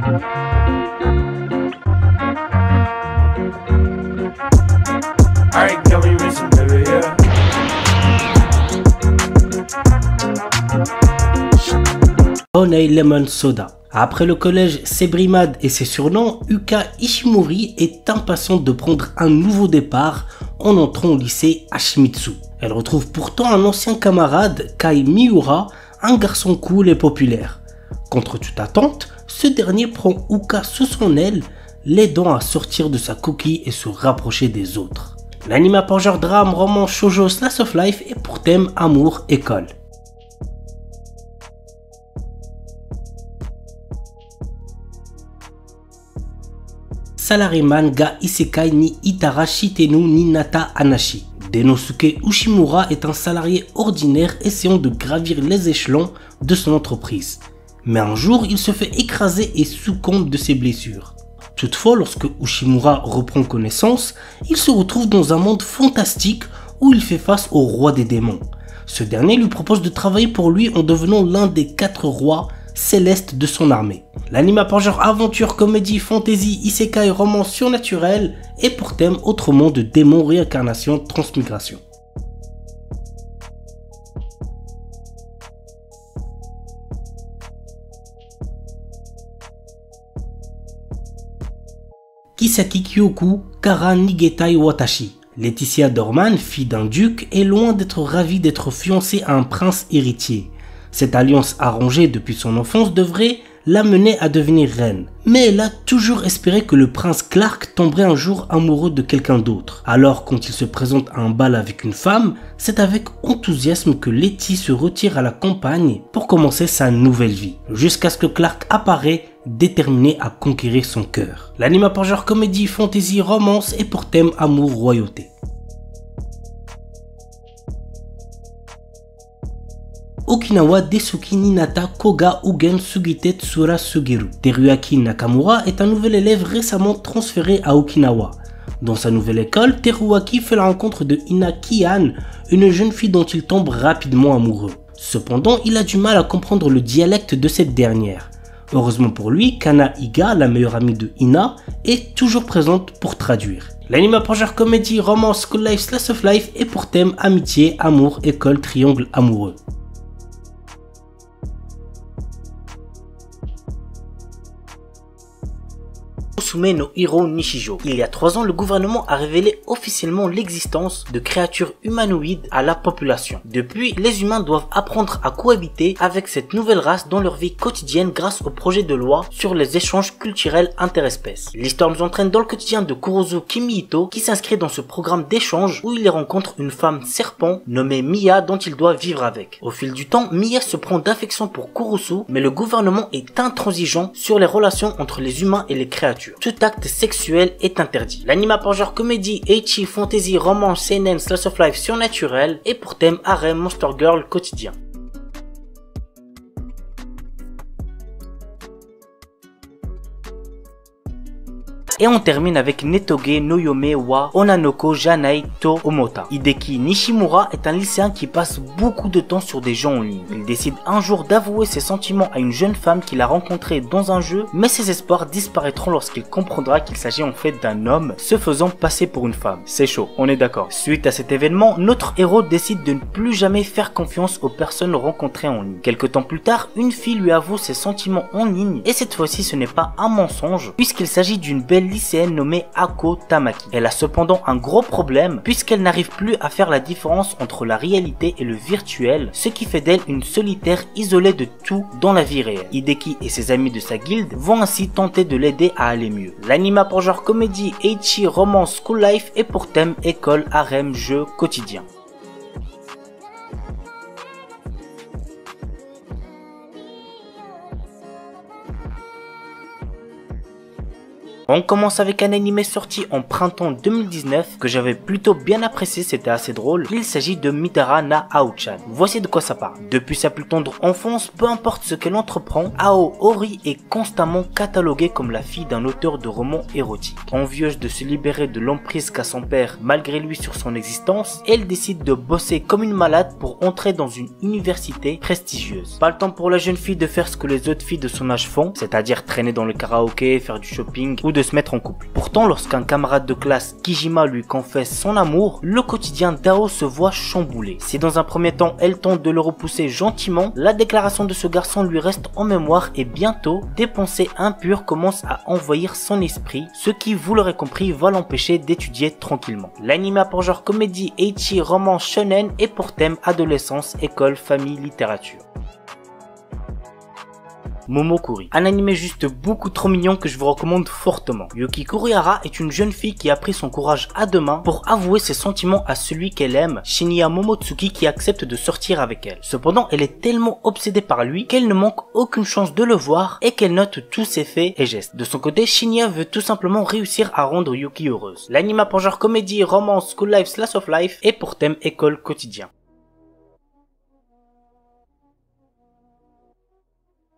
Alright, girl, we racing, baby, yeah. Honey Lemon Soda. Après le collège Sebrimad et ses surnoms, Yuka Ishimori est impatiente de prendre un nouveau départ en entrant au lycée Hashimitsu. Elle retrouve pourtant un ancien camarade, Kai Miura, un garçon cool et populaire. Contre toute attente, ce dernier prend Yuka sous son aile, l'aidant à sortir de sa coquille et se rapprocher des autres. L'anime a pour genre drame, roman, shoujo, slice of life et pour thème amour, école. Salaryman ga isekai ni Itara Shitenu ni Nata Anashi. Denosuke Ushimura est un salarié ordinaire essayant de gravir les échelons de son entreprise. Mais un jour, il se fait écraser et succombe de ses blessures. Toutefois, lorsque Ushimura reprend connaissance, il se retrouve dans un monde fantastique où il fait face au roi des démons. Ce dernier lui propose de travailler pour lui en devenant l'un des 4 rois célestes de son armée. L'anime a pour genre aventure, comédie, fantasy, isekai, roman surnaturel et pour thème autre monde de démons, réincarnation, transmigration. Kisaki Kyoku Kara Nigetai Watashi. Laetitia Dorman, fille d'un duc, est loin d'être ravie d'être fiancée à un prince héritier. Cette alliance arrangée depuis son enfance devrait l'amener à devenir reine. Mais elle a toujours espéré que le prince Clark tomberait un jour amoureux de quelqu'un d'autre. Alors quand il se présente à un bal avec une femme, c'est avec enthousiasme que Letty se retire à la campagne pour commencer sa nouvelle vie. Jusqu'à ce que Clark apparaît, déterminé à conquérir son cœur. L'anime a pour genre comédie, fantasy, romance et pour thème amour, royauté. Okinawa Desuki Ninata Koga Ugen Sugite Tsura Sugiru. Teruaki Nakamura est un nouvel élève récemment transféré à Okinawa. Dans sa nouvelle école, Teruaki fait la rencontre de Ina Kian, une jeune fille dont il tombe rapidement amoureux. Cependant, il a du mal à comprendre le dialecte de cette dernière. Heureusement pour lui, Kana Iga, la meilleure amie de Ina, est toujours présente pour traduire. L'anime a pour genre comédie, romance, school life, slice of life et pour thème amitié, amour, école, triangle amoureux. Musume no Hiro Nishijo. Il y a 3 ans, le gouvernement a révélé officiellement l'existence de créatures humanoïdes à la population. Depuis, les humains doivent apprendre à cohabiter avec cette nouvelle race dans leur vie quotidienne grâce au projet de loi sur les échanges culturels interespèces. L'histoire nous entraîne dans le quotidien de Kurozu Kimihito qui s'inscrit dans ce programme d'échange où il rencontre une femme serpent nommée Miya dont il doit vivre avec. Au fil du temps, Miya se prend d'affection pour Kurosu, mais le gouvernement est intransigeant sur les relations entre les humains et les créatures. Tout acte sexuel est interdit. L'anime a pour genre comédie, ecchi, fantasy, romance, seinen, slice of life surnaturel et pour thème harem, monster girl quotidien. Et on termine avec Netoge no Yome wa Onanoko Janai to Omota. Hideki Nishimura est un lycéen qui passe beaucoup de temps sur des jeux en ligne. Il décide un jour d'avouer ses sentiments à une jeune femme qu'il a rencontrée dans un jeu, mais ses espoirs disparaîtront lorsqu'il comprendra qu'il s'agit en fait d'un homme se faisant passer pour une femme. C'est chaud, on est d'accord. Suite à cet événement, notre héros décide de ne plus jamais faire confiance aux personnes rencontrées en ligne. Quelque temps plus tard, une fille lui avoue ses sentiments en ligne et cette fois-ci ce n'est pas un mensonge puisqu'il s'agit d'une belle lycéenne nommée Ako Tamaki. Elle a cependant un gros problème puisqu'elle n'arrive plus à faire la différence entre la réalité et le virtuel, ce qui fait d'elle une solitaire isolée de tout dans la vie réelle. Hideki et ses amis de sa guilde vont ainsi tenter de l'aider à aller mieux. L'anime a pour genre comédie, ecchi, romance, school life et pour thème école, harem, jeu, quotidien. On commence avec un animé sorti en printemps 2019 que j'avais plutôt bien apprécié, c'était assez drôle. Il s'agit de Mitara na Ao-chan. Voici de quoi ça parle. Depuis sa plus tendre enfance, peu importe ce qu'elle entreprend, Ao Ori est constamment cataloguée comme la fille d'un auteur de romans érotiques. Envieuse de se libérer de l'emprise qu'a son père malgré lui sur son existence, elle décide de bosser comme une malade pour entrer dans une université prestigieuse. Pas le temps pour la jeune fille de faire ce que les autres filles de son âge font, c'est-à-dire traîner dans le karaoké, faire du shopping ou de se mettre en couple. Pourtant, lorsqu'un camarade de classe, Kijima, lui confesse son amour, le quotidien d'Ao se voit chamboulé. Si dans un premier temps, elle tente de le repousser gentiment, la déclaration de ce garçon lui reste en mémoire et bientôt, des pensées impures commencent à envahir son esprit, ce qui, vous l'aurez compris, va l'empêcher d'étudier tranquillement. L'anime a pour genre comédie, ecchi, roman, shonen et pour thème adolescence, école, famille, littérature. Momokuri, un animé juste beaucoup trop mignon que je vous recommande fortement. Yuki Kurihara est une jeune fille qui a pris son courage à deux mains pour avouer ses sentiments à celui qu'elle aime, Shinya Momotsuki, qui accepte de sortir avec elle. Cependant, elle est tellement obsédée par lui qu'elle ne manque aucune chance de le voir et qu'elle note tous ses faits et gestes. De son côté, Shinya veut tout simplement réussir à rendre Yuki heureuse. L'anime a pour genre comédie, romance, school life, slice of life et pour thème école quotidien.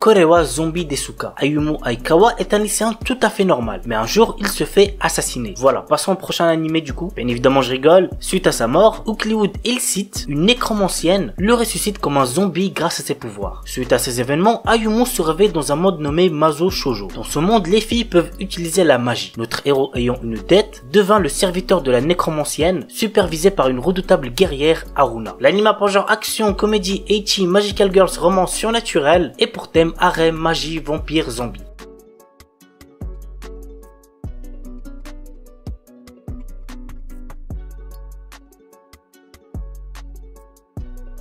Korewa Zombie Desuka. Ayumu Aikawa est un lycéen tout à fait normal, mais un jour il se fait assassiner. Voilà, passons au prochain animé du coup. Bien évidemment je rigole. Suite à sa mort, Ukliwood Ilsit, une nécromancienne, le ressuscite comme un zombie grâce à ses pouvoirs. Suite à ces événements, Ayumu se réveille dans un monde nommé Mazo Shoujo. Dans ce monde, les filles peuvent utiliser la magie. Notre héros ayant une tête, devint le serviteur de la nécromancienne, supervisé par une redoutable guerrière Haruna. L'anime a pour genre action, comédie, ecchi, magical girls, romance surnaturel et pour thème harem, magie, vampire, zombie.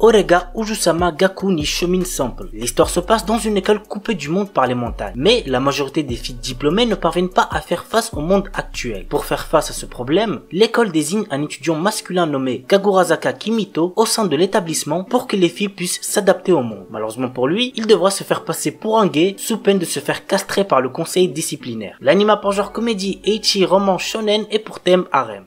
Orega Ujusama Gaku ni Shomin Sample. L'histoire se passe dans une école coupée du monde par les montagnes, mais la majorité des filles diplômées ne parviennent pas à faire face au monde actuel. Pour faire face à ce problème, l'école désigne un étudiant masculin nommé Kagurazaka Kimito au sein de l'établissement pour que les filles puissent s'adapter au monde. Malheureusement pour lui, il devra se faire passer pour un gay sous peine de se faire castrer par le conseil disciplinaire. L'anime a pour genre comédie, ecchi, roman, shonen et pour thème harem.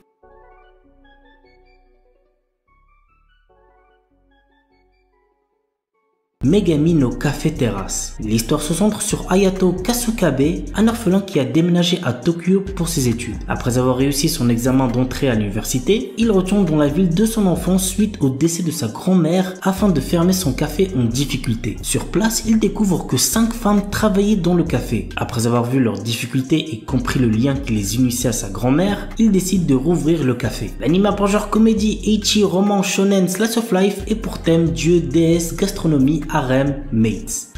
Megami no Café Terrace. L'histoire se centre sur Hayato Kasukabe, un orphelin qui a déménagé à Tokyo pour ses études. Après avoir réussi son examen d'entrée à l'université, il retourne dans la ville de son enfance suite au décès de sa grand-mère afin de fermer son café en difficulté. Sur place, il découvre que 5 femmes travaillaient dans le café. Après avoir vu leurs difficultés et compris le lien qui les unissait à sa grand-mère, il décide de rouvrir le café. L'anime a pour genre comédie, ecchi, roman, shonen, slice of life et pour thème dieu, déesse, gastronomie, harem, mates.